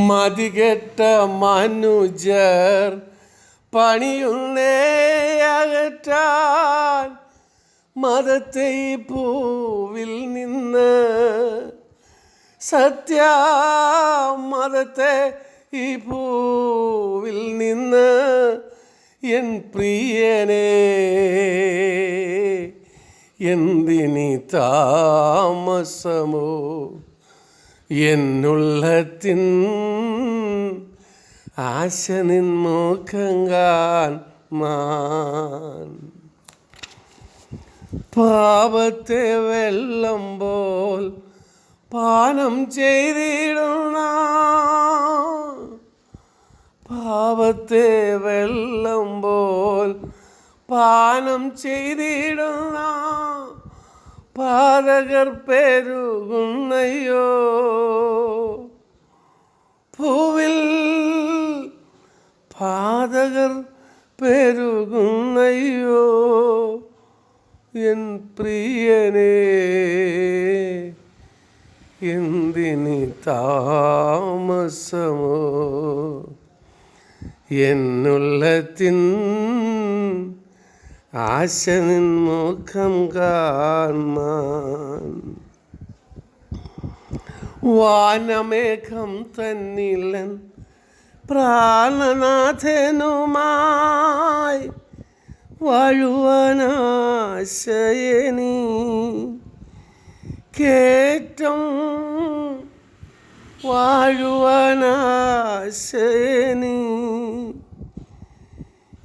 മതികെട്ട മനുജർ പണിയുന്നേ അകറ്റാൻ മതത്തെ ഈ പൂവിൽ നിന്ന്, സത്യമതത്തെ ഈ പൂവിൽ നിന്ന് എൻ പ്രിയനേ എന്തിനി താമസമോ എന്നുള്ളത്തിൻ ആശ നിൻമുഖങ്കാൻ മാൻ. പാപത്തെ വെള്ളം പോൽ പാനം ചെയ്തിടുന്ന, പാപത്തെ വെള്ളം പോൽ പാനം ചെയ്തിടുന്ന പാതകർ പെരുകുന്നയ്യോ. ഭൂവിൽ പാതകർ പെരുകുന്നയ്യോ എൻ പ്രിയനേ എന്തിനി താമസമോ എന്നുള്ളത്തിൻ ആശ നിൻമുഖം കാൺമാൻ. വാനമേഘം തന്നിലൻ പ്രാണനാഥനുമായി വാഴുവാനാശയനീ കേറ്റം വാഴുവാനാശയനീ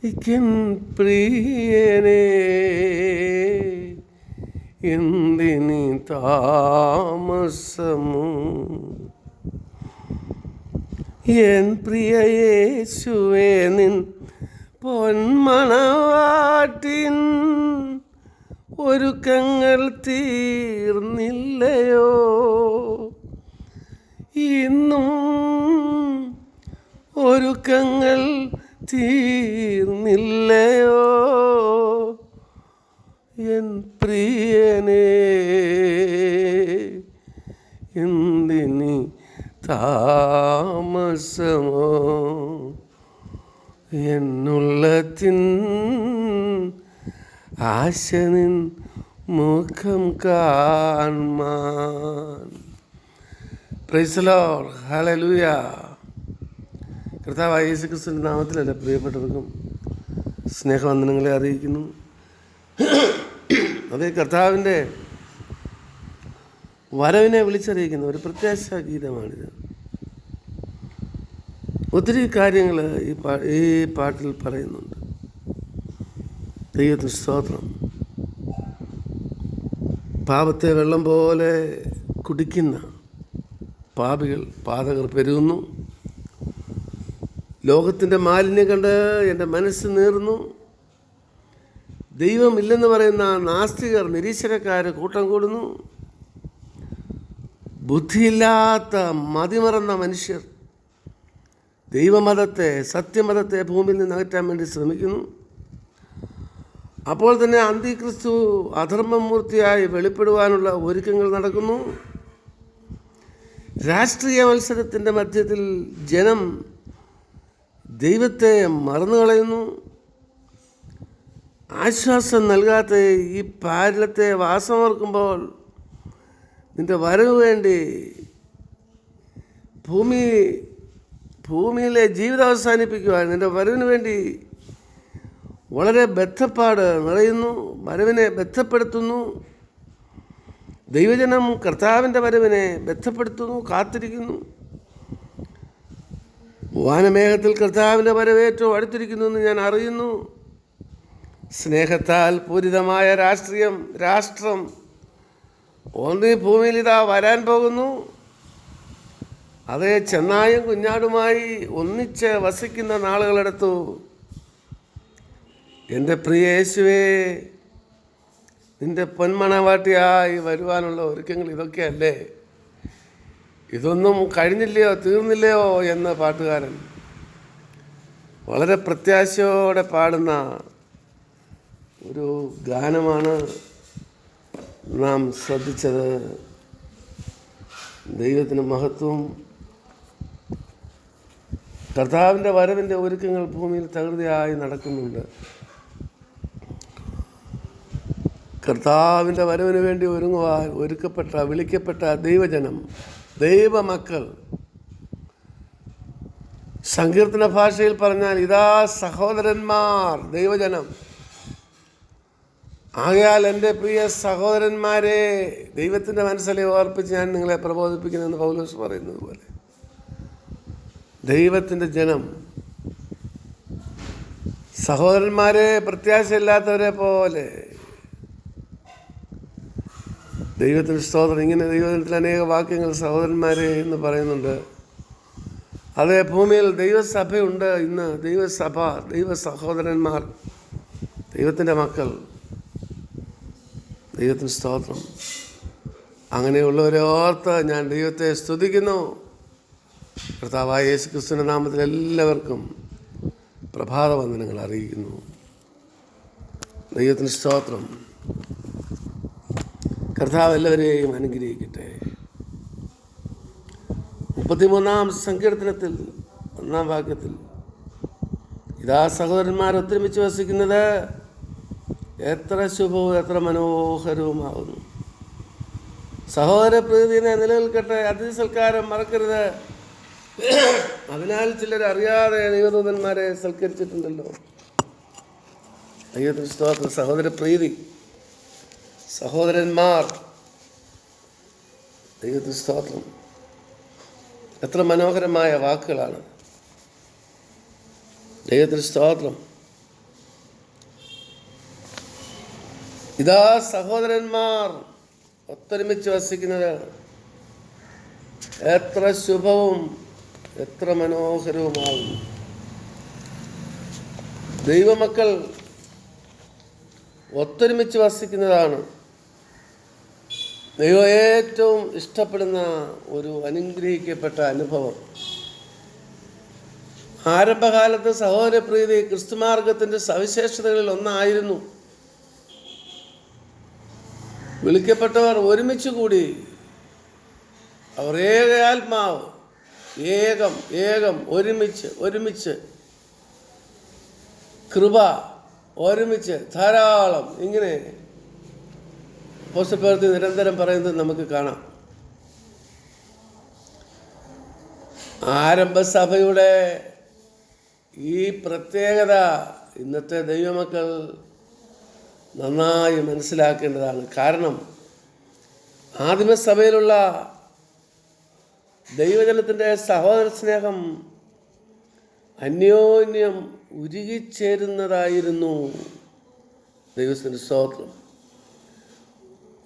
ഇക്കൻ പ്രിയനേ എന്തിനി താമസമോ എൻ പ്രിയ യേശുവേ നിൻ പൊന്മണവാട്ടിൻ ഒരുക്കങ്ങൾ തീർന്നില്ലയോ. ഇന്നും ഒരുക്കങ്ങൾ തീർന്നില്ലയോ എൻ പ്രിയനേ എന്തിനി താമസമോ എന്നുള്ളത്തിൻ ആശ നിൻ മുഖം കാൺമാൻ. Praise the Lord, hallelujah. കർത്താവായ യേശുക്രിസ്തുവിൻ്റെ നാമത്തിൽ എൻ്റെ പ്രിയപ്പെട്ടവർക്കും സ്നേഹവന്ദനങ്ങളെ അറിയിക്കുന്നു. അതേ കർത്താവിൻ്റെ വരവിനെ വിളിച്ചറിയിക്കുന്ന ഒരു പ്രത്യാശാ ഗീതമാണിത്. ഒത്തിരി കാര്യങ്ങൾ ഈ പാട്ടിൽ പറയുന്നുണ്ട്. ദൈവത്തിന് സ്തോത്രം. പാപത്തെ വെള്ളം പോലെ കുടിക്കുന്ന പാതകർ പെരുകുന്നു. ലോകത്തിൻ്റെ മാലിന്യം കണ്ട് എൻ്റെ മനസ്സ് നീറുന്നു. ദൈവമില്ലെന്ന് പറയുന്ന നാസ്തികർ, നിരീശ്വരക്കാർ കൂട്ടം കൂടുന്നു. ബുദ്ധിയില്ലാത്ത മതിമറന്ന മനുഷ്യർ ദൈവമതത്തെ, സത്യമതത്തെ ഭൂമിയിൽ നിന്ന് അകറ്റാൻ വേണ്ടി ശ്രമിക്കുന്നു. അപ്പോൾ തന്നെ അന്തിക്രിസ്തു അധർമ്മമൂർത്തിയായി വെളിപ്പെടുവാനുള്ള ഒരുക്കങ്ങൾ നടക്കുന്നു. രാഷ്ട്രീയ മത്സരത്തിൻ്റെ മധ്യത്തിൽ ജനം ദൈവത്തെ മറന്നുകളയുന്നു. ആശ്വാസം നൽകാത്ത ഈ പാരലത്തെ വാസമോർക്കുമ്പോൾ നിൻ്റെ വരവ് വേണ്ടി ഭൂമിയിലെ ജീവിതം അവസാനിപ്പിക്കുവാൻ നിൻ്റെ വരവിന് വേണ്ടി വളരെ ബദ്ധപ്പാട് നിറയുന്നു. വരവിനെ ബന്ധപ്പെടുത്തുന്നു. ദൈവജനം കർത്താവിൻ്റെ വരവിനെ ബന്ധപ്പെടുത്തുന്നു, കാത്തിരിക്കുന്നു. വാനമേഘത്തിൽ കർത്താവിൻ്റെ വരവ് ഏറ്റവും അടുത്തിരിക്കുന്നു എന്ന് ഞാൻ അറിയുന്നു. സ്നേഹത്താൽ പൂരിതമായ രാഷ്ട്രം ഒന്നീ ഭൂമിയിൽ ഇതാ വരാൻ പോകുന്നു. അതേ ചെന്നായും കുഞ്ഞാടുമായി ഒന്നിച്ച് വസിക്കുന്ന നാളുകളെടുത്തു. എൻ്റെ പ്രിയ യേശുവേ, നിൻ്റെ പൊന്മണവാട്ടിയായി വരുവാനുള്ള ഒരുക്കങ്ങൾ ഇതൊക്കെയല്ലേ? ഇതൊന്നും കഴിഞ്ഞില്ലയോ, തീർന്നില്ലയോ എന്ന് പാട്ടുകാരൻ വളരെ പ്രത്യാശയോടെ പാടുന്ന ഒരു ഗാനമാണ് നാം ശ്രദ്ധിച്ചത്. ദൈവത്തിന് മഹത്വം. കർത്താവിൻ്റെ വരവിൻ്റെ ഒരുക്കങ്ങൾ ഭൂമിയിൽ തകൃതിയായി നടക്കുന്നുണ്ട്. കർത്താവിൻ്റെ വരവിന് വേണ്ടി ഒരുങ്ങുവാൻ വിളിക്കപ്പെട്ട ദൈവജനം, ദൈവമക്കൾ, സങ്കീർത്തന ഭാഷയിൽ പറഞ്ഞാൽ ഇതാ സഹോദരന്മാർ, ദൈവജനം. ആകയാൽ എൻ്റെ പ്രിയ സഹോദരന്മാരെ, ദൈവത്തിൻ്റെ മനസ്സിലെ ഓർപ്പിച്ച് ഞാൻ നിങ്ങളെ പ്രബോധിപ്പിക്കുന്നെന്ന് പൗലോസ് പറയുന്നത് പോലെ, ദൈവത്തിൻ്റെ ജനം, സഹോദരന്മാരെ, പ്രത്യാശയില്ലാത്തവരെ പോലെ. ദൈവത്തിന് സ്തോത്രം. ഇങ്ങനെ ദൈവത്തിൽ അനേക വാക്യങ്ങൾ സഹോദരന്മാരെ എന്ന് പറയുന്നുണ്ട്. അതേ, ഭൂമിയിൽ ദൈവസഭയുണ്ട് ഇന്ന്. ദൈവസഭ, ദൈവ സഹോദരന്മാർ, ദൈവത്തിൻ്റെ മക്കൾ. ദൈവത്തിന് സ്തോത്രം. അങ്ങനെയുള്ളവരെ ഓർത്ത് ഞാൻ ദൈവത്തെ സ്തുതിക്കുന്നു. കർത്താവായ യേശു ക്രിസ്തുവിൻ്റെ നാമത്തിൽ എല്ലാവർക്കും പ്രഭാത വന്ദനങ്ങൾ അറിയിക്കുന്നു. ദൈവത്തിന് സ്തോത്രം. കർത്താവ് എല്ലാവരെയും അനുഗ്രഹിക്കട്ടെ. 33-ാം സങ്കീർത്തനത്തിൽ 1-ാം വാക്യത്തിൽ ഇതാ സഹോദരന്മാർ ഒത്തൊരുമിച്ച് വസിക്കുന്നത് എത്ര ശുഭവും എത്ര മനോഹരവുമാകുന്നു. സഹോദര പ്രീതിയെ നിലനിൽക്കട്ടെ. അതിഥി സൽക്കാരം മറക്കരുത്. അതിനാൽ ചിലർ അറിയാതെ ദൈവദൂതന്മാരെ സൽക്കരിച്ചിട്ടുണ്ടല്ലോ. ദൈവത്തിന് സ്തോത്രം. സഹോദര പ്രീതി, സഹോദരന്മാർ, ദൈവത്തിന് സ്തോത്രം. എത്ര മനോഹരമായ വാക്കുകളാണ്. ദൈവത്തിന് സ്തോത്രം. ഇതാ സഹോദരന്മാർ ഒത്തൊരുമിച്ച് വസിക്കുന്നത് എത്ര ശുഭവും എത്ര മനോഹരവുമാകുന്നു. ദൈവമക്കൾ ഒത്തൊരുമിച്ച് വസിക്കുന്നതാണ് ദൈവം ഏറ്റവും ഇഷ്ടപ്പെടുന്ന ഒരു അനുഗ്രഹിക്കപ്പെട്ട അനുഭവം. ആരംഭകാലത്ത് സഹോദരപ്രീതി ക്രിസ്തുമാർഗത്തിൻ്റെ സവിശേഷതകളിൽ ഒന്നായിരുന്നു. വിളിക്കപ്പെട്ടവർ ഒരുമിച്ച് കൂടി, അവർ ഏക ആത്മാവ്, ഏകം ഒരുമിച്ച് കൃപ ഒരുമിച്ച് ധാരാളം, ഇങ്ങനെ അപ്പോസ്തലപ്രവൃത്തി നിരന്തരം പറയുന്നത് നമുക്ക് കാണാം. ആരംഭസഭയുടെ ഈ പ്രത്യേകത ഇന്നത്തെ ദൈവമക്കൾ നന്നായി മനസ്സിലാക്കേണ്ടതാണ്. കാരണം ആദിമസഭയിലുള്ള ദൈവജനത്തിൻ്റെ സഹോദര സ്നേഹം അന്യോന്യം ഉരുകിച്ചേരുന്നതായിരുന്നു. ദൈവത്തിൻ്റെ സ്തോത്രം.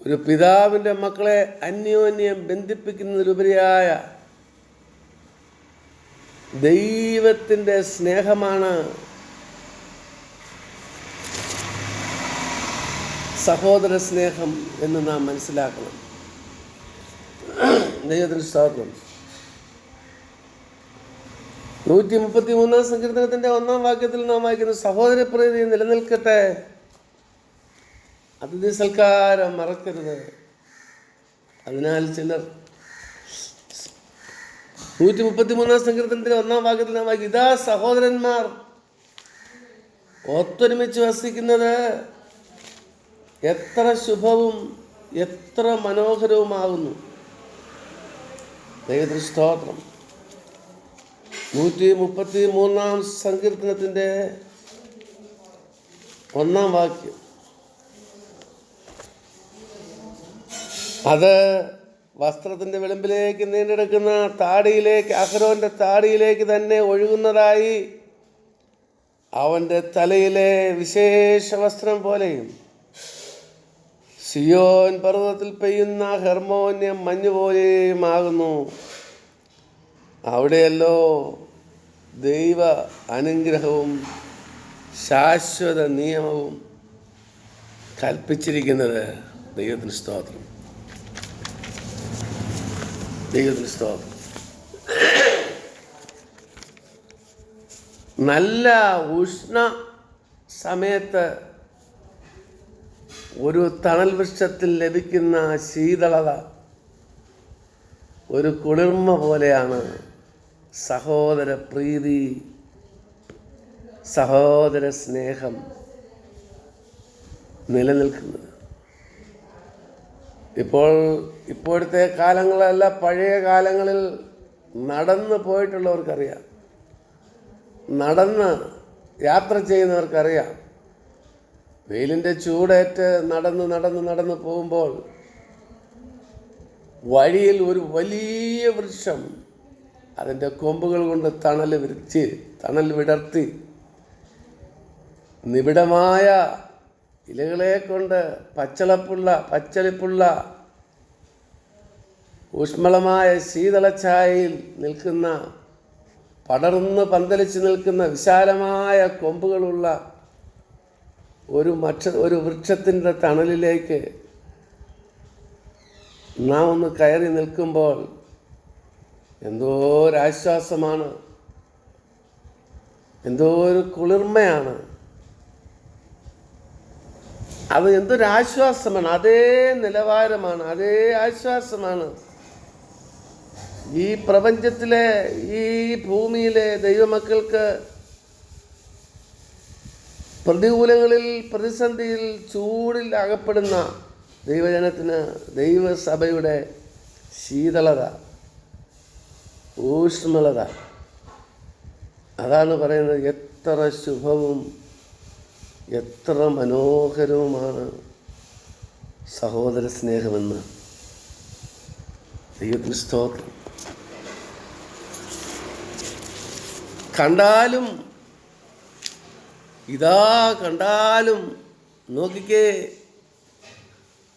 ഒരു പിതാവിൻ്റെ മക്കളെ അന്യോന്യം ബന്ധിപ്പിക്കുന്നതിലുപരിയായ ദൈവത്തിൻ്റെ സ്നേഹമാണ് സഹോദര സ്നേഹം എന്ന് നാം മനസ്സിലാക്കണം. ദൈവത്തിന് സ്തോത്രം. 133-ാം സങ്കീർത്തനത്തിൻ്റെ 1-ാം വാക്യത്തിൽ നാം വായിക്കുന്നു, സഹോദരപ്രീതി നിലനിൽക്കട്ടെ, അതിഥി സൽക്കാരം മറക്കരുത്. അതിനാൽ ചിലർ 133-ാം സങ്കീർത്തനത്തിൻ്റെ 1-ാം വാക്യത്തിൽ നാം വായിക്കും, ഇതാ സഹോദരന്മാർ ഒത്തൊരുമിച്ച് വസിക്കുന്നത് എത്ര ശുഭവും എത്ര മനോഹരവുമാകുന്നു. ദൈവത്തിന് സ്തോത്രം. 133-ാം സങ്കീർത്തനത്തിൻ്റെ 1-ാം വാക്യം, അത് വസ്ത്രത്തിൻ്റെ വിളിമ്പിലേക്ക് നീണ്ടെടുക്കുന്ന താടിയിലേക്ക്, അഹരോൻ്റെ താടിയിലേക്ക് തന്നെ ഒഴുകുന്നതായി അവൻ്റെ തലയിലെ വിശേഷ വസ്ത്രം പോലെയും സിയോൻ പർവ്വതത്തിൽ പെയ്യുന്ന ഹെർമോന്യം മഞ്ഞുപോലെയുമാകുന്നു. അവിടെയല്ലോ ദൈവ അനുഗ്രഹവും ശാശ്വത നിയമവും കൽപ്പിച്ചിരിക്കുന്നത്. ദൈവത്തിന് സ്തോത്രം. ദൈവത്തിന് സ്തോത്രം. നല്ല ഉഷ്ണ സമയത്ത് ഒരു തണൽ വൃക്ഷത്തിൽ ലഭിക്കുന്ന ശീതളത ഒരു കുളിർമ പോലെയാണ് സഹോദര പ്രീതി, സഹോദര സ്നേഹം നിലനിൽക്കുന്നത്. ഇപ്പോഴത്തെ കാലങ്ങളല്ല, പഴയ കാലങ്ങളിൽ നടന്ന് പോയിട്ടുള്ളവർക്കറിയാം, നടന്ന് യാത്ര ചെയ്യുന്നവർക്കറിയാം. വെയിലിൻ്റെ ചൂടേറ്റ് നടന്ന് പോകുമ്പോൾ വഴിയിൽ ഒരു വലിയ വൃക്ഷം അതിൻ്റെ കൊമ്പുകൾ കൊണ്ട് തണൽ വിടർത്തി നിബിഡമായ ഇലകളെ കൊണ്ട് പച്ചളിപ്പുള്ള ഊഷ്മളമായ ശീതളഛായയിൽ നിൽക്കുന്ന, പടർന്ന് പന്തലിച്ച് നിൽക്കുന്ന വിശാലമായ കൊമ്പുകളുള്ള ഒരു വൃക്ഷത്തിൻ്റെ തണലിലേക്ക് നാം ഒന്ന് കയറി നിൽക്കുമ്പോൾ എന്തോ ഒരാശ്വാസമാണ്, എന്തോ ഒരു കുളിർമയാണ്. അത് എന്തൊരാശ്വാസമാണ്, അതേ നിലവാരമാണ്, അതേ ആശ്വാസമാണ് ഈ പ്രപഞ്ചത്തിലെ, ഈ ഭൂമിയിലെ ദൈവമക്കൾക്ക് പ്രതികൂലങ്ങളിൽ, പ്രതിസന്ധിയിൽ, ചൂടിൽ അകപ്പെടുന്ന ദൈവജനത്തിന് ദൈവസഭയുടെ ശീതളത, ഊഷ്മളത. അതാണ് പറയുന്നത്, എത്ര ശുഭവും എത്ര മനോഹരവുമാണ് സഹോദര സ്നേഹമെന്ന്. ദൈവത്തിന് സ്തോത്രം. കണ്ടാലും നോക്കിക്കേ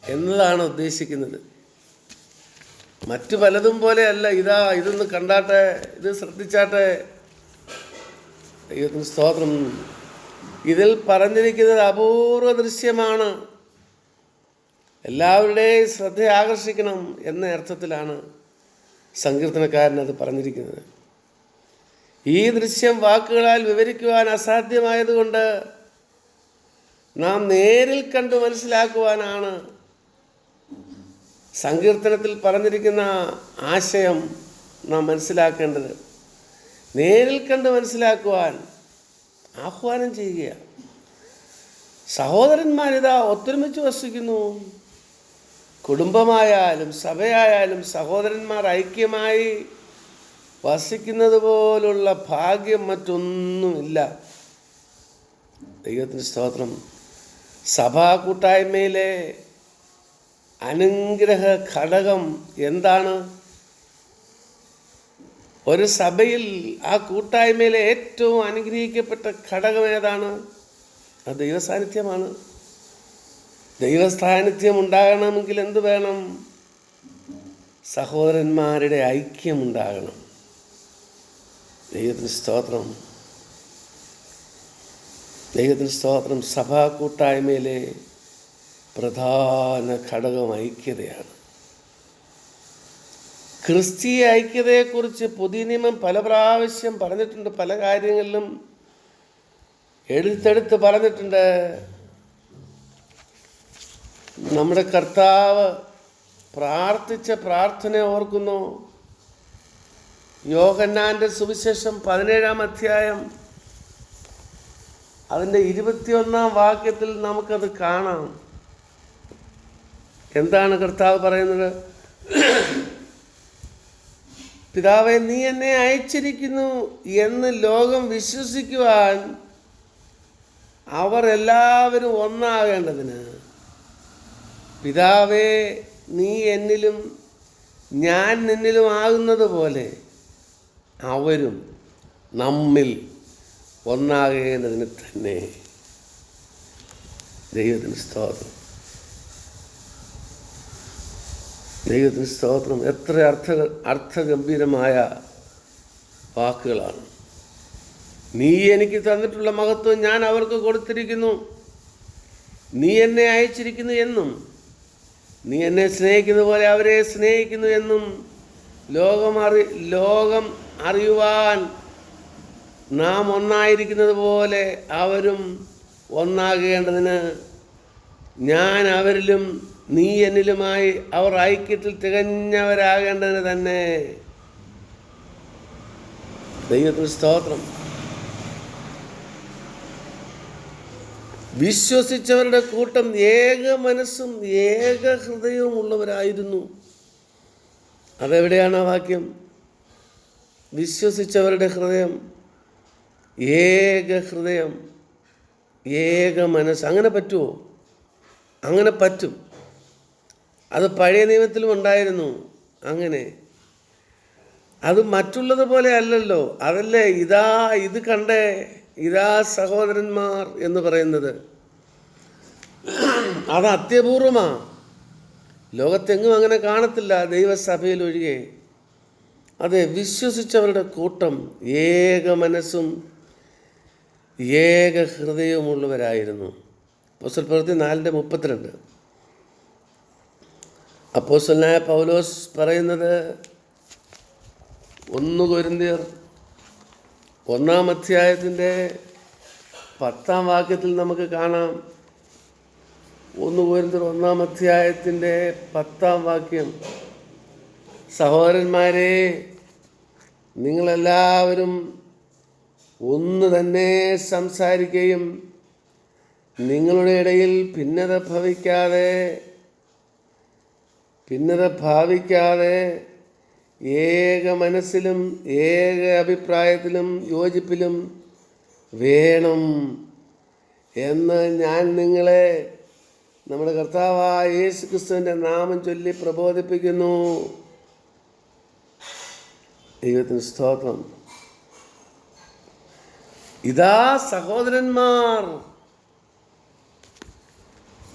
എന്നതാണ് ഉദ്ദേശിക്കുന്നത്. മറ്റു പലതും പോലെയല്ല, ഇതൊന്ന് കണ്ടാട്ടെ, ഇത് ശ്രദ്ധിച്ചാട്ടെ. ദൈവത്തിന് സ്തോത്രം. ഇതിൽ പറഞ്ഞിരിക്കുന്നത് അപൂർവ ദൃശ്യമാണ്, എല്ലാവരുടെയും ശ്രദ്ധ ആകർഷിക്കണം എന്ന അർത്ഥത്തിലാണ് സങ്കീർത്തനക്കാരൻ അത് പറഞ്ഞിരിക്കുന്നത്. ഈ ദൃശ്യം വാക്കുകളാൽ വിവരിക്കുവാൻ അസാധ്യമായതുകൊണ്ട് നാം നേരിൽ കണ്ടു മനസ്സിലാക്കുവാനാണ് സങ്കീർത്തനത്തിൽ പറഞ്ഞിരിക്കുന്ന ആശയം നാം മനസ്സിലാക്കേണ്ടത്. നേരിൽ കണ്ട് മനസ്സിലാക്കുവാൻ ആഹ്വാനം ചെയ്യുക. സഹോദരന്മാരിതാ ഒത്തൊരുമിച്ച് വസിക്കുന്നു. കുടുംബമായാലും സഭയായാലും സഹോദരന്മാർ ഐക്യമായി വസിക്കുന്നത് പോലുള്ള ഭാഗ്യം മറ്റൊന്നുമില്ല. ദൈവത്തിന് സ്തോത്രം. സഭാ കൂട്ടായ്മയിലെ അനുഗ്രഹ ഘടകം എന്താണ്? ഒരു സഭയിൽ, ആ കൂട്ടായ്മയിലെ ഏറ്റവും അനുഗ്രഹിക്കപ്പെട്ട ഘടകം ഏതാണ്? അത് ദൈവസാന്നിധ്യമാണ്. ദൈവസാന്നിധ്യം ഉണ്ടാകണമെങ്കിൽ എന്ത് വേണം? സഹോദരന്മാരുടെ ഐക്യമുണ്ടാകണം. ദൈവത്തിന് സ്തോത്രം. ദൈവത്തിന് സ്തോത്രം. സഭാ കൂട്ടായ്മയിലെ പ്രധാന ഘടകം ഐക്യതയാണ്. ക്രിസ്തീയ ഐക്യതയെക്കുറിച്ച് പുതിയ നിയമം പല പ്രാവശ്യം പറഞ്ഞിട്ടുണ്ട്, പല കാര്യങ്ങളിലും എടുത്തെടുത്ത് പറഞ്ഞിട്ടുണ്ട്. നമ്മുടെ കർത്താവ് പ്രാർത്ഥിച്ച പ്രാർത്ഥന ഓർക്കുന്നു. യോഹന്നാൻ്റെ സുവിശേഷം 17-ാം അധ്യായം അതിൻ്റെ 21-ാം വാക്യത്തിൽ നമുക്കത് കാണാം. എന്താണ് കർത്താവ് പറയുന്നത്? പിതാവേ, നീ എന്നെ അയച്ചിരിക്കുന്നു എന്ന് ലോകം വിശ്വസിക്കുവാൻ അവർ എല്ലാവരും ഒന്നാകേണ്ടതിന്, പിതാവേ, നീ എന്നിലും ഞാൻ നിന്നിലും ആകുന്നത് പോലെ അവരും നമ്മിൽ ഒന്നാകേണ്ടതിന് തന്നെ. ദൈവത്തിന് സ്തോത്രം. ദൈവത്തിന് സ്തോത്രം. എത്ര അർത്ഥഗംഭീരമായ വാക്കുകളാണ്. നീ എനിക്ക് തന്നിട്ടുള്ള മഹത്വം ഞാൻ അവർക്ക് കൊടുത്തിരിക്കുന്നു. നീ എന്നെ അയച്ചിരിക്കുന്നു എന്നും നീ എന്നെ സ്നേഹിക്കുന്ന പോലെ അവരെ സ്നേഹിക്കുന്നു എന്നും ലോകം അറിയുവാൻ നാം ഒന്നായിരിക്കുന്നത് പോലെ അവരും ഒന്നാകേണ്ടതിന് ഞാൻ അവരിലും നീ എന്നിലുമായി അവർ ഐക്യത്തിൽ തികഞ്ഞവരാകേണ്ടതിന് തന്നെ. ദൈവത്തിന് സ്തോത്രം. വിശ്വസിച്ചവരുടെ കൂട്ടം ഏക മനസ്സും ഏക ഹൃദയവും ഉള്ളവരായിരുന്നു. അതെവിടെയാണ് ആ വാക്യം? വിശ്വസിച്ചവരുടെ ഹൃദയം, ഏക ഹൃദയം, ഏക മനസ്സ്. അങ്ങനെ പറ്റുമോ? അങ്ങനെ പറ്റും. അത് പഴയ നിയമത്തിലും ഉണ്ടായിരുന്നു. അങ്ങനെ അത് മറ്റുള്ളതുപോലെ അല്ലല്ലോ. അതല്ലേ ഇത് കണ്ടേ, ഇതാ സഹോദരന്മാർ എന്ന് പറയുന്നത്. അത് അത്യപൂർവമാണ്. ലോകത്തെങ്ങും അങ്ങനെ കാണത്തില്ല, ദൈവസഭയിൽ ഒഴികെ. അതെ, വിശ്വസിച്ചവരുടെ കൂട്ടം ഏക മനസ്സും ഏക ഹൃദയവുമുള്ളവരായിരുന്നു. അപ്പോസ്തലപ്രവൃത്തി 4:32. അപ്പോസ്തലനായ പൗലോസ് പറയുന്നത് 1 കൊരിന്ത്യർ 1-ാം അധ്യായത്തിൻ്റെ 10-ാം വാക്യത്തിൽ നമുക്ക് കാണാം. 1 കൊരിന്ത്യർ 1-ാം അധ്യായത്തിൻ്റെ 10-ാം വാക്യം. സഹോദരന്മാരെ, നിങ്ങളെല്ലാവരും ഒന്ന് തന്നെ സംസാരിക്കുകയും നിങ്ങളുടെ ഇടയിൽ ഭിന്നത ഭാവിക്കാതെ ഏക മനസ്സിലും ഏക അഭിപ്രായത്തിലും യോജിപ്പിലും വേണം എന്ന് ഞാൻ നിങ്ങളെ നമ്മുടെ കർത്താവായ യേശു ക്രിസ്തുവിൻ്റെ നാമം ചൊല്ലി പ്രബോധിപ്പിക്കുന്നു. ദൈവത്തിന് സ്തോത്രം. ഇതാ സഹോദരന്മാർ.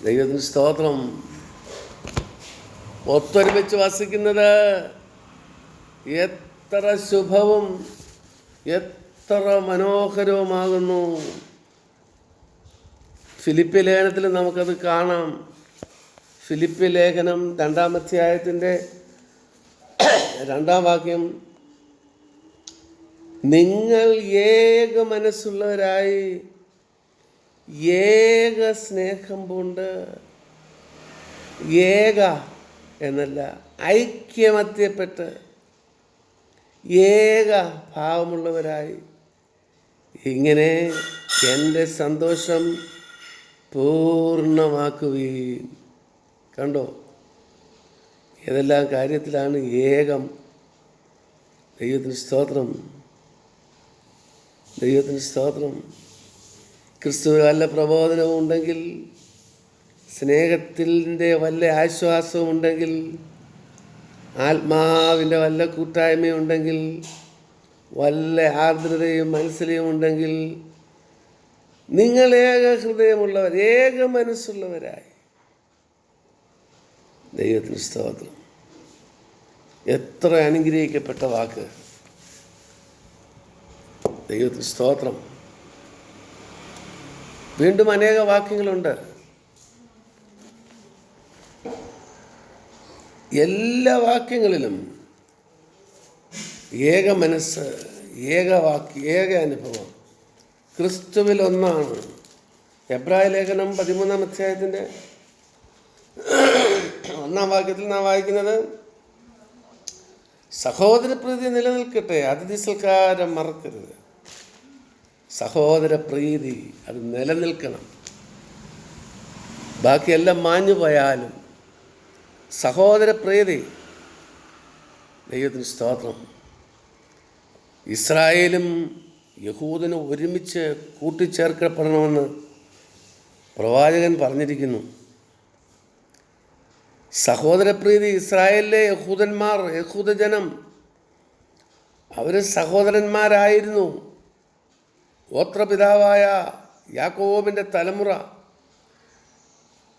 ദൈവത്തിന് സ്തോത്രം. ഒത്തൊരുമിച്ച് വസിക്കുന്നത് എത്ര ശുഭവും എത്ര മനോഹരവുമാകുന്നു. ഫിലിപ്പി ലേഖനത്തിൽ നമുക്കത് കാണാം. ഫിലിപ്പി ലേഖനം 2-ാം അധ്യായത്തിൻ്റെ 2-ാം വാക്യം. നിങ്ങൾ ഏക മനസ്സുള്ളവരായി ഏക സ്നേഹം പൂണ്ട്, ഏക എന്നല്ല, ഐക്യമത്യപ്പെട്ട് ഏക ഭാവമുള്ളവരായി ഇങ്ങനെ എൻ്റെ സന്തോഷം പൂർണ്ണമാക്കുവീൻ. കണ്ടോ, ഏതെല്ലാം കാര്യത്തിലാണ് ഏകം. ദൈവത്തിന് സ്തോത്രം. ദൈവത്തിന് സ്തോത്രം. ക്രിസ്തുവിൽ വല്ല പ്രബോധനവും ഉണ്ടെങ്കിൽ, സ്നേഹത്തിൻ്റെ വല്ല ആശ്വാസവും ഉണ്ടെങ്കിൽ, ആത്മാവിൻ്റെ വല്ല കൂട്ടായ്മയുണ്ടെങ്കിൽ, വല്ല ആർദ്രതയും മനസ്സിലെയും ഉണ്ടെങ്കിൽ, നിങ്ങൾ ഏക ഹൃദയമുള്ളവർ, ഏക മനസ്സുള്ളവരായി. ദൈവത്തിന് സ്തോത്രം. എത്ര അനുഗ്രഹിക്കപ്പെട്ട വാക്ക്. ദൈവത്തിന് സ്തോത്രം. വീണ്ടും അനേക വാക്യങ്ങളുണ്ട്. എല്ലാ വാക്യങ്ങളിലും ഏക മനസ്സ്, ഏക വാക്യം, ഏക അനുഭവം. ക്രിസ്തുവിൽ ഒന്നാണ്. എബ്രായ ലേഖനം 13-ാം അധ്യായത്തിൻ്റെ 1-ാം വാക്യത്തിൽ നാം വായിക്കുന്നത്, സഹോദരപ്രീതി നിലനിൽക്കട്ടെ, അതിഥി സൽക്കാരം മറക്കരുത്. സഹോദരപ്രീതി അത് നിലനിൽക്കണം. ബാക്കിയെല്ലാം മാഞ്ഞു പോയാലും സഹോദരപ്രീതി. ദൈവത്തിന് സ്തോത്രം. ഇസ്രായേലും യഹൂദനും ഒരുമിച്ച് കൂട്ടിച്ചേർക്കപ്പെടണമെന്ന് പ്രവാചകൻ പറഞ്ഞിരിക്കുന്നു. സഹോദരപ്രീതി. ഇസ്രായേലിലെ യഹൂദന്മാർ, യഹൂദജനം, അവർ സഹോദരന്മാരായിരുന്നു. ഗോത്രപിതാവായ യാക്കോബിൻ്റെ തലമുറ.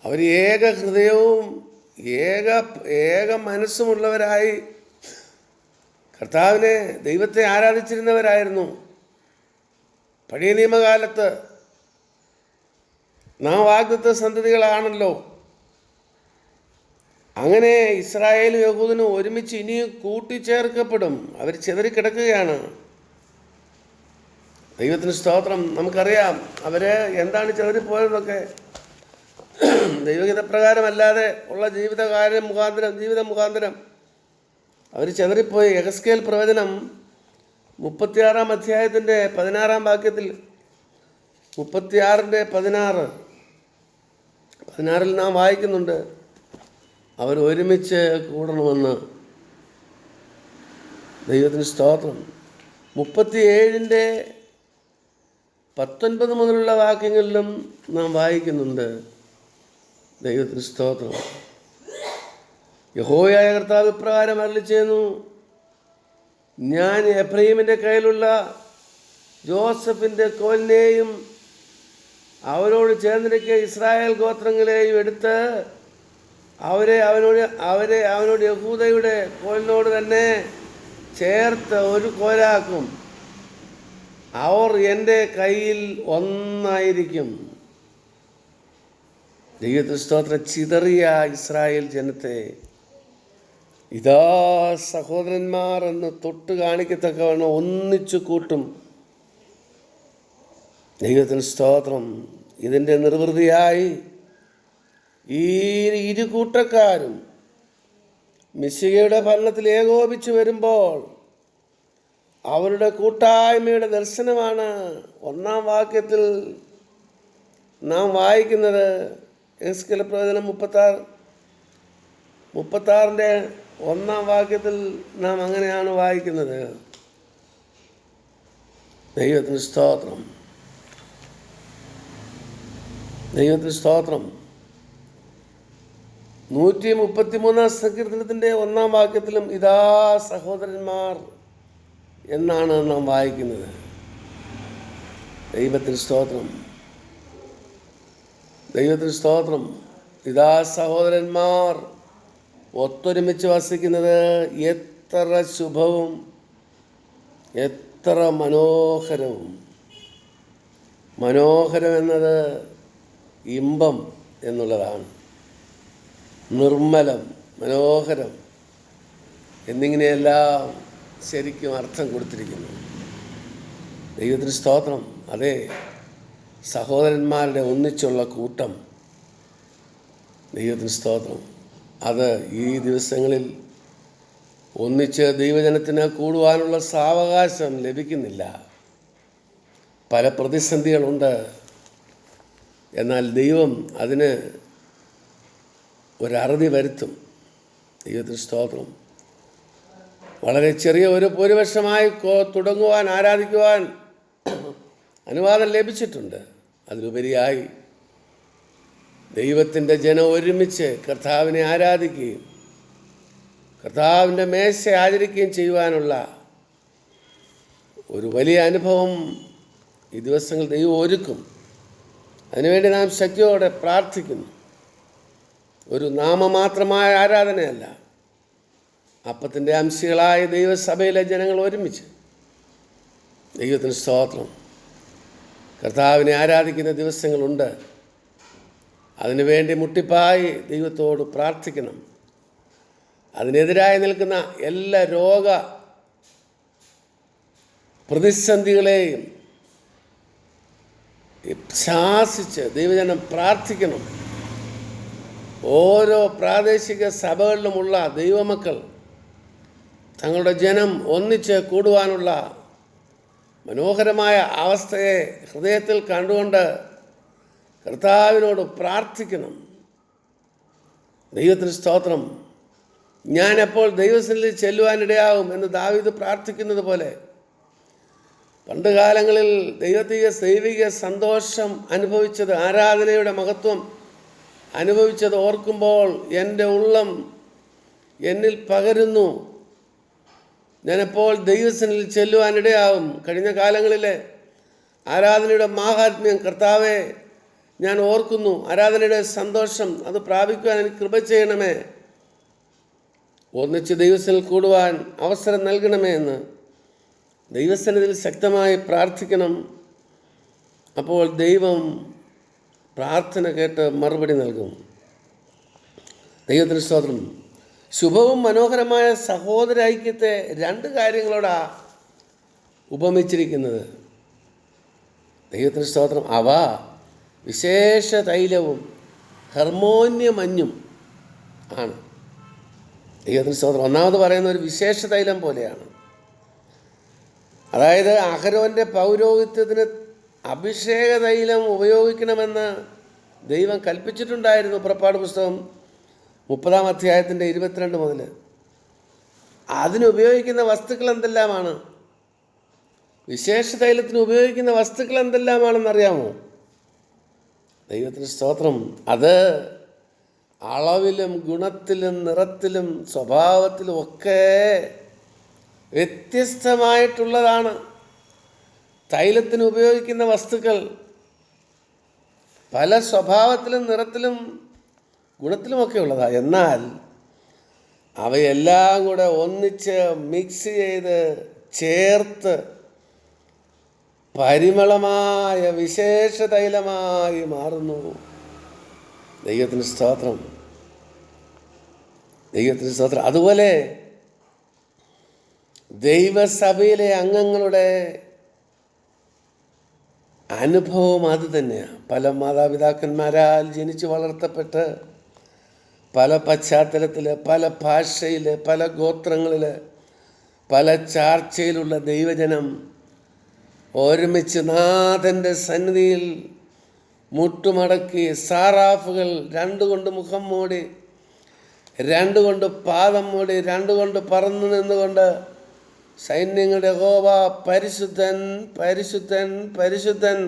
അവർ ഏക ഹൃദയവും ഏക മനസ്സുമുള്ളവരായി കർത്താവിനെ, ദൈവത്തെ ആരാധിച്ചിരുന്നവരായിരുന്നു. പഴയ നിയമകാലത്ത് നാം വാഗ്ദത്ത സന്തതികളാണല്ലോ. അങ്ങനെ ഇസ്രായേലും യഹൂദനും ഒരുമിച്ച് ഇനിയും കൂട്ടിച്ചേർക്കപ്പെടും. അവർ ചിതറിക്കിടക്കുകയാണ്. ദൈവത്തിന് സ്തോത്രം. നമുക്കറിയാം അവർ എന്താണ് ചിതറിപ്പോയതെന്നൊക്കെ. ദൈവഹിതപ്രകാരമല്ലാതെ ഉള്ള ജീവിത മുഖാന്തരം അവർ ചിതറിപ്പോയി. യെഹെസ്കേൽ പ്രവചനം 36-ാം അധ്യായത്തിൻ്റെ 16-ാം വാക്യത്തിൽ 36-16 നാം വായിക്കുന്നുണ്ട്, അവർ ഒരുമിച്ച് കൂടണമെന്ന്. ദൈവത്തിന് സ്തോത്രം. 37-19 മുതലുള്ള വാക്യങ്ങളിലും നാം വായിക്കുന്നുണ്ട്. ദൈവത്തിന് സ്തോത്രം. യഹോവയായ കർത്താവ് ഇപ്രകാരം അരുളിച്ചെയ്യുന്നു, ഞാൻ എഫ്രയീമിൻ്റെ കയ്യിലുള്ള ജോസഫിൻ്റെ കോലിനെയും അവരോട് ചേർന്നിരിക്കുക ഇസ്രായേൽ ഗോത്രങ്ങളെയും എടുത്ത് അവരെ അവനോട് യഹൂദയുടെ കോലിനോട് തന്നെ ചേർത്ത് ഒരു കോലാക്കും. അവർ എൻ്റെ കയ്യിൽ ഒന്നായിരിക്കും. ദൈവത്തിന് സ്തോത്രം. ചിതറിയ ഇസ്രായേൽ ജനത്തെ ഇതാ സഹോദരന്മാർ എന്ന് തൊട്ട് കാണിക്കത്തക്കവണ്ണം ഒന്നിച്ചു കൂട്ടും. ദൈവത്തിന് സ്തോത്രം. ഇതിൻ്റെ നിർവൃതിയായി ഈ ഇരു കൂട്ടക്കാരും മിശിഹയുടെ ഭരണത്തിൽ ഏകോപിച്ചു വരുമ്പോൾ അവരുടെ കൂട്ടായ്മയുടെ ദർശനമാണ് 1-ാം വാക്യത്തിൽ നാം വായിക്കുന്നത്. എസ്കേൽ പ്രവചനം 36-ന്റെ 1-ാം വാക്യത്തിൽ നാം അങ്ങനെയാണ് വായിക്കുന്നത്. ദൈവത്തിന് സ്തോത്രം. ദൈവത്തിന് സ്തോത്രം. 133-ാം സങ്കീർത്തനത്തിൻ്റെ 1-ാം വാക്യത്തിലും ഇതാ സഹോദരന്മാർ എന്നാണ് നാം വായിക്കുന്നത്. ദൈവത്തിന് സ്തോത്രം. ദൈവത്തിന് സ്തോത്രം. ഇതാ സഹോദരന്മാർ ഒത്തൊരുമിച്ച് വസിക്കുന്നത് എത്ര ശുഭവും എത്ര മനോഹരവും. മനോഹരം എന്നത് ഇമ്പം എന്നുള്ളതാണ്. നിർമ്മലം, മനോഹരം എന്നിങ്ങനെയെല്ലാം ശരിക്കും അർത്ഥം കൊടുത്തിരിക്കുന്നു. ദൈവത്തിന് സ്തോത്രം. അതെ, സഹോദരന്മാരുടെ ഒന്നിച്ചുള്ള കൂട്ടം. ദൈവത്തിന് സ്തോത്രം. അത് ഈ ദിവസങ്ങളിൽ ഒന്നിച്ച് ദൈവജനത്തിന് കൂടുവാനുള്ള സാവകാശം ലഭിക്കുന്നില്ല. പല പ്രതിസന്ധികളുണ്ട്. എന്നാൽ ദൈവം അതിന് ഒരറുതി വരുത്തും. ദൈവത്തിന് സ്തോത്രം. വളരെ ചെറിയ ഒരു ഭൂരിപക്ഷമായി തുടങ്ങുവാൻ, ആരാധിക്കുവാൻ അനുവാദം ലഭിച്ചിട്ടുണ്ട്. അതിലുപരിയായി ദൈവത്തിൻ്റെ ജനം ഒരുമിച്ച് കർത്താവിനെ ആരാധിക്കുകയും കർത്താവിൻ്റെ മേശ ആചരിക്കുകയും ചെയ്യുവാനുള്ള ഒരു വലിയ അനുഭവം ഈ ദിവസങ്ങൾ ദൈവം ഒരുക്കും. അതിനുവേണ്ടി നാം ശക്തിയോടെ പ്രാർത്ഥിക്കുന്നു. ഒരു നാമമാത്രമായ ആരാധനയല്ല, അപ്പത്തിൻ്റെ അംശികളായ ദൈവസഭയിലെ ജനങ്ങൾ ഒരുമിച്ച് ദൈവത്തിന് സ്തോത്രം കർത്താവിനെ ആരാധിക്കുന്ന ദിവസങ്ങളുണ്ട്. അതിനുവേണ്ടി മുട്ടിപ്പായി ദൈവത്തോട് പ്രാർത്ഥിക്കണം. അതിനെതിരായി നിൽക്കുന്ന എല്ലാ രോഗ പ്രതിസന്ധികളെയും ശാസിച്ച് ദൈവജനം പ്രാർത്ഥിക്കണം. ഓരോ പ്രാദേശിക സഭകളിലുമുള്ള ദൈവമക്കൾ തങ്ങളുടെ ജനം ഒന്നിച്ച് കൂടുവാനുള്ള മനോഹരമായ അവസ്ഥയെ ഹൃദയത്തിൽ കണ്ടുകൊണ്ട് കർത്താവിനോട് പ്രാർത്ഥിക്കണം. ദൈവത്തിന് സ്തോത്രം. ഞാൻ എപ്പോൾ ദൈവസന്നിധിയിൽ ചെല്ലുവാനിടയാകും എന്ന് ദാവീദ് പ്രാർത്ഥിക്കുന്നത് പോലെ പണ്ട് കാലങ്ങളിൽ ദൈവിക സന്തോഷം അനുഭവിച്ചത്, ആരാധനയുടെ മഹത്വം അനുഭവിച്ചത് ഓർക്കുമ്പോൾ എൻ്റെ ഉള്ളം എന്നിൽ പകരുന്നു. ഞാനെപ്പോൾ ദൈവസന്നിധിയിൽ ചെല്ലുവാനിടയാകും. കഴിഞ്ഞ കാലങ്ങളിലെ ആരാധനയുടെ മാഹാത്മ്യം കർത്താവെ ഞാൻ ഓർക്കുന്നു. ആരാധനയുടെ സന്തോഷം അത് പ്രാപിക്കുവാൻ എനിക്ക് കൃപ ചെയ്യണമേ. ഒന്നിച്ച് ദൈവസന്നിധിയിൽ കൂടുവാൻ അവസരം നൽകണമേ എന്ന് ദൈവസന്നിധിയിൽ ശക്തമായി പ്രാർത്ഥിക്കണം. അപ്പോൾ ദൈവം പ്രാർത്ഥന കേട്ട് മറുപടി നൽകും. ദൈവത്തിന് സ്തോത്രം. ശുഭവും മനോഹരമായ സഹോദര ഐക്യത്തെ 2 കാര്യങ്ങളോടാണ് ഉപമിച്ചിരിക്കുന്നത്. ദൈവത്തിന് സ്തോത്രം. അവ വിശേഷ തൈലവും ഹർമോന്യ മഞ്ഞും ആണ്. ദൈവത്തിന് സ്തോത്രം. ഒന്നാമത് പറയുന്ന ഒരു വിശേഷ തൈലം പോലെയാണ്. അതായത് അഹരോൻ്റെ പൗരോഹിത്യത്തിന് അഭിഷേക തൈലം ഉപയോഗിക്കണമെന്ന് ദൈവം കൽപ്പിച്ചിട്ടുണ്ടായിരുന്നു. പുറപ്പാട് പുസ്തകം 30-ാം അധ്യായത്തിൻ്റെ 22 മുതൽ. അതിനുപയോഗിക്കുന്ന വസ്തുക്കൾ എന്തെല്ലാമാണ്? വിശേഷ തൈലത്തിന് ഉപയോഗിക്കുന്ന വസ്തുക്കൾ എന്തെല്ലാമാണെന്നറിയാമോ? ദൈവത്തിന് സ്തോത്രം. അത് അളവിലും ഗുണത്തിലും നിറത്തിലും സ്വഭാവത്തിലും ഒക്കെ വ്യത്യസ്തമായിട്ടുള്ളതാണ്. തൈലത്തിന് ഉപയോഗിക്കുന്ന വസ്തുക്കൾ പല സ്വഭാവത്തിലും നിറത്തിലും ഗുണത്തിലുമൊക്കെ ഉള്ളതാണ്. എന്നാൽ അവയെല്ലാം കൂടെ ഒന്നിച്ച് മിക്സ് ചെയ്ത് ചേർത്ത് പരിമളമായ വിശേഷ തൈലമായി മാറുന്നു. ദൈവത്തിന് സ്തോത്രം, ദൈവത്തിന് സ്തോത്രം. അതുപോലെ ദൈവസഭയിലെ അംഗങ്ങളുടെ അനുഭവം അത് തന്നെയാണ്. പല മാതാപിതാക്കന്മാരാൽ ജനിച്ച് വളർത്തപ്പെട്ട് പല പശ്ചാത്തലത്തിൽ, പല ഭാഷയിൽ, പല ഗോത്രങ്ങളിൽ, പല ചാർച്ചയിലുള്ള ദൈവജനം ഒരുമിച്ച് നാഥൻ്റെ സന്നിധിയിൽ മുട്ടുമടക്കി സാറാഫുകൾ 2 കൊണ്ട് മുഖം മൂടി, 2 കൊണ്ട് പാദം മൂടി, 2 കൊണ്ട് പറന്നു നിന്നുകൊണ്ട് സൈന്യങ്ങളുടെ യഹോവ പരിശുദ്ധൻ പരിശുദ്ധൻ പരിശുദ്ധൻ,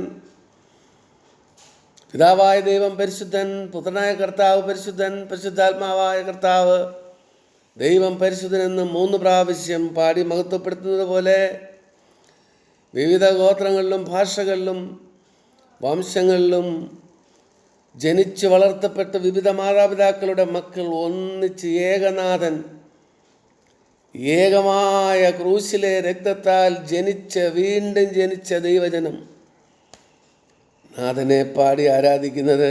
പിതാവായ ദൈവം പരിശുദ്ധൻ, പുത്രനായ കർത്താവ് പരിശുദ്ധൻ, പരിശുദ്ധാത്മാവായ കർത്താവ് ദൈവം പരിശുദ്ധൻ എന്ന് 3 പ്രാവശ്യം പാടി മഹത്വപ്പെടുത്തുന്നത് പോലെ വിവിധ ഗോത്രങ്ങളിലും ഭാഷകളിലും വംശങ്ങളിലും ജനിച്ച് വളർത്തപ്പെട്ട് വിവിധ മാതാപിതാക്കളുടെ മക്കൾ ഒന്നിച്ച് ഏകനാഥൻ, ഏകമായ ക്രൂശിലെ രക്തത്താൽ വീണ്ടും ജനിച്ച ദൈവജനം നാഥനെ പാടി ആരാധിക്കുന്നത്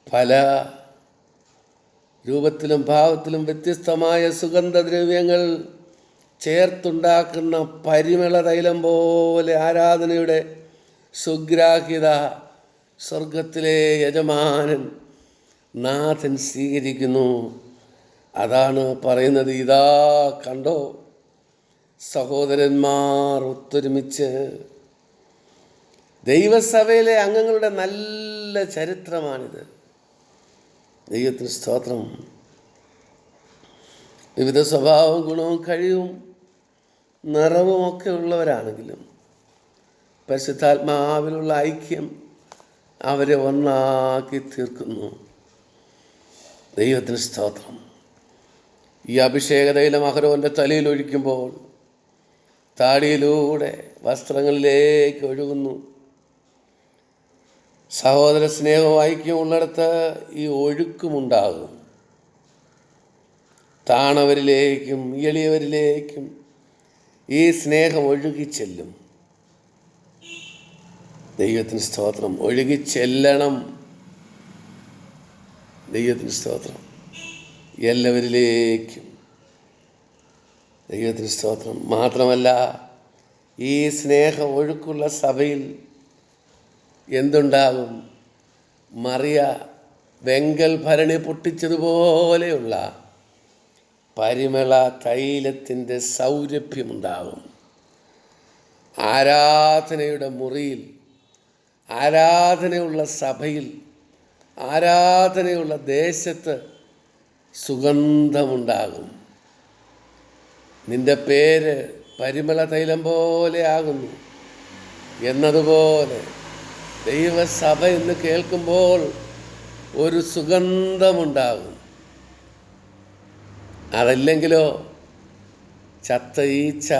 പല രൂപത്തിലും ഭാവത്തിലും വ്യത്യസ്തമായ സുഗന്ധദ്രവ്യങ്ങൾ ചേർത്തുണ്ടാക്കുന്ന പരിമള തൈലം പോലെ ആരാധനയുടെ സുഗ്രാഹ്യത സ്വർഗത്തിലെ യജമാനൻ നാഥൻ സ്വീകരിക്കുന്നു. അതാണ് പറയുന്നത്, ഇതാ കണ്ടോ സഹോദരന്മാർ ഒത്തൊരുമിച്ച്. ദൈവസഭയിലെ അംഗങ്ങളുടെ നല്ല ചരിത്രമാണിത്. ദൈവത്തിന് സ്തോത്രം. വിവിധ സ്വഭാവവും ഗുണവും കഴിവും നിറവും ഒക്കെ ഉള്ളവരാണെങ്കിലും പരിശുദ്ധാത്മാവിലുള്ള ഐക്യം അവരെ ഒന്നാക്കി തീർക്കുന്നു. ദൈവത്തിന് സ്തോത്രം. ഈ അഭിഷേക തൈലം അഹരോൻ്റെ തലയിൽ ഒഴിക്കുമ്പോൾ താടിയിലൂടെ വസ്ത്രങ്ങളിലേക്ക് ഒഴുകുന്നു. സഹോദര സ്നേഹവും ഐക്യവും ഉള്ളിടത്ത് ഈ ഒഴുക്കുമുണ്ടാകും. താണവരിലേക്കും എളിയവരിലേക്കും ഈ സ്നേഹം ഒഴുകിച്ചെല്ലും. ദൈവത്തിന് സ്തോത്രം. ഒഴുകിച്ചെല്ലണം. ദൈവത്തിന് സ്തോത്രം. എല്ലാവരിലേക്കും. ദൈവത്തിന് സ്തോത്രം. മാത്രമല്ല, ഈ സ്നേഹം ഒഴുക്കുള്ള സഭയിൽ എന്തുണ്ടാകും? മറിയ വെങ്കൽ ഭരണി പൊട്ടിച്ചതുപോലെയുള്ള പരിമള തൈലത്തിൻ്റെ സൗരഭ്യമുണ്ടാകും. ആരാധനയുടെ മുറിയിൽ, ആരാധനയുള്ള സഭയിൽ, ആരാധനയുള്ള ദേശത്ത് സുഗന്ധമുണ്ടാകും. നിന്റെ പേര് പരിമള തൈലം പോലെ ആകുന്നു എന്നതുപോലെ ദൈവസഭ എന്ന് കേൾക്കുമ്പോൾ ഒരു സുഗന്ധമുണ്ടാകും. അതല്ലെങ്കിലോ ചത്ത ഈച്ച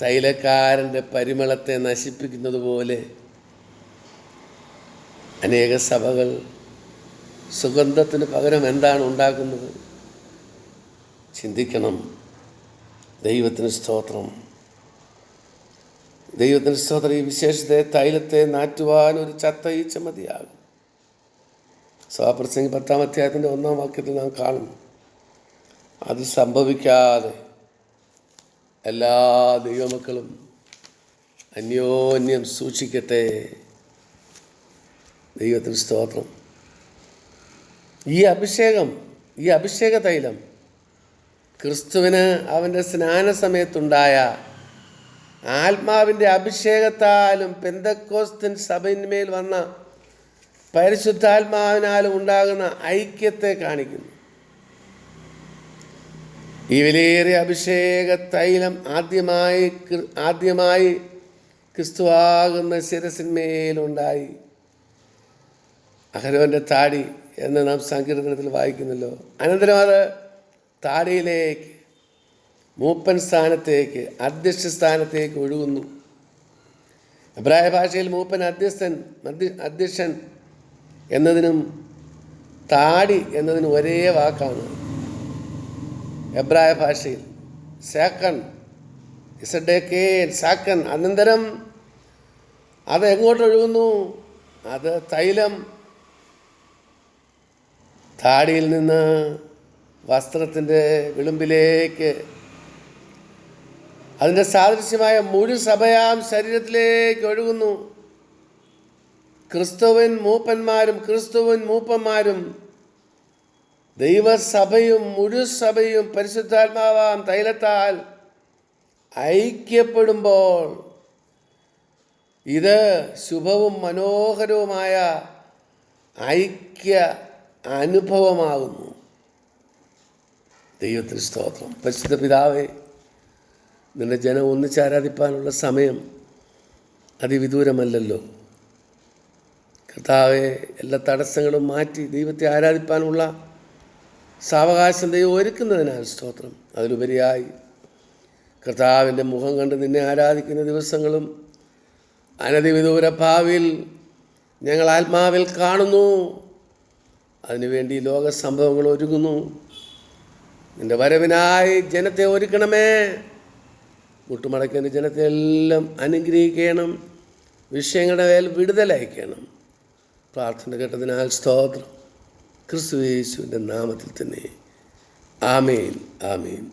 തൈലക്കാരൻ്റെ പരിമളത്തെ നശിപ്പിക്കുന്നത് പോലെ അനേക സഭകൾ സുഗന്ധത്തിന് പകരം എന്താണ് ഉണ്ടാക്കുന്നത്? ചിന്തിക്കണം. ദൈവത്തിന് സ്തോത്രം. ദൈവത്തിന് സ്തോത്രം. ഈ വിശേഷത്തെ തൈലത്തെ നാറ്റുവാൻ ഒരു ചത്ത ഈച്ച മതിയാകും. സഭാപ്രസംഗി 10-ാം അധ്യായത്തിൻ്റെ 1-ാം വാക്യത്തിൽ നാം കാണുന്നു. അത് സംഭവിക്കാതെ എല്ലാ ദൈവമക്കളും അന്യോന്യം സൂക്ഷിക്കട്ടെ. ദൈവത്തിന് സ്തോത്രം. ഈ അഭിഷേക തൈലം ക്രിസ്തുവിന് അവൻ്റെ സ്നാന സമയത്തുണ്ടായ ആത്മാവിൻ്റെ അഭിഷേകത്താലും പെന്തക്കോസ്തൻ സഭയിന്മേൽ വന്ന പരിശുദ്ധാത്മാവിനാലും ഉണ്ടാകുന്ന ഐക്യത്തെ കാണിക്കുന്നു. ഈ വിലയേറിയ അഭിഷേക തൈലം ആദ്യമായി ക്രിസ്തുവാകുന്ന ശിരസിന്മേലുണ്ടായി. അഹരോൻ്റെ താടി എന്ന് നാം സങ്കീർത്തനത്തിൽ വായിക്കുന്നല്ലോ. അനന്തരം അത് താടിയിലേക്ക്, മൂപ്പൻ സ്ഥാനത്തേക്ക്, അധ്യക്ഷ സ്ഥാനത്തേക്ക് ഒഴുകുന്നു. എബ്രായ ഭാഷയിൽ മൂപ്പൻ അധ്യക്ഷൻ എന്നതിനും താടി എന്നതിനും ഒരേ വാക്കാണ്. എബ്രായ ഭാഷയിൽ സാക്കൻ. അനന്തരം അത് എങ്ങോട്ടൊഴുകുന്നു? അത് തൈലം താടിയിൽ നിന്ന് വസ്ത്രത്തിൻ്റെ വിളുമ്പിലേക്ക്, അതിൻ്റെ സാദൃശ്യമായ മുഴു സഭയാം ശരീരത്തിലേക്ക് ഒഴുകുന്നു. ക്രിസ്തുവിൻ മൂപ്പന്മാരും ദൈവസഭയും മുഴു സഭയും പരിശുദ്ധാത്മാവാം തൈലത്താൽ ഐക്യപ്പെടുമ്പോൾ ഇത് ശുഭവും മനോഹരവുമായ ഐക്യ അനുഭവമാകുന്നു. ദൈവത്തിന് സ്തോത്രം. പരിശുദ്ധ പിതാവേ, നിന്റെ ജനം ഒന്നിച്ച് ആരാധിപ്പാനുള്ള സമയം അതിവിദൂരമല്ലല്ലോ. കർത്താവെ, എല്ലാ തടസ്സങ്ങളും മാറ്റി ദൈവത്തെ ആരാധിപ്പാനുള്ള സാവകാശം ദൈവം ഒരുക്കുന്നതിനാൽ സ്തോത്രം. അതിലുപരിയായി കർത്താവിൻ്റെ മുഖം കണ്ട് നിന്നെ ആരാധിക്കുന്ന ദിവസങ്ങളും അനധിവിദൂര ഭാവിയിൽ ഞങ്ങൾ ആത്മാവിൽ കാണുന്നു. അതിനുവേണ്ടി ലോക സംഭവങ്ങൾ ഒരുങ്ങുന്നു. നിൻ്റെ വരവിനായി ജനത്തെ ഒരുക്കണമേ. മുട്ടുമടക്കുന്ന ജനത്തെ എല്ലാം അനുഗ്രഹിക്കണം. വിഷയങ്ങളുടെ മേൽ വിടുതലയക്കണം. പ്രാർത്ഥന കേട്ടതിനാൽ സ്തോത്രം. ക്രിസ്തു യേശുവിൻ്റെ നാമത്തിൽ തന്നെ. ആമേൻ, ആമേൻ.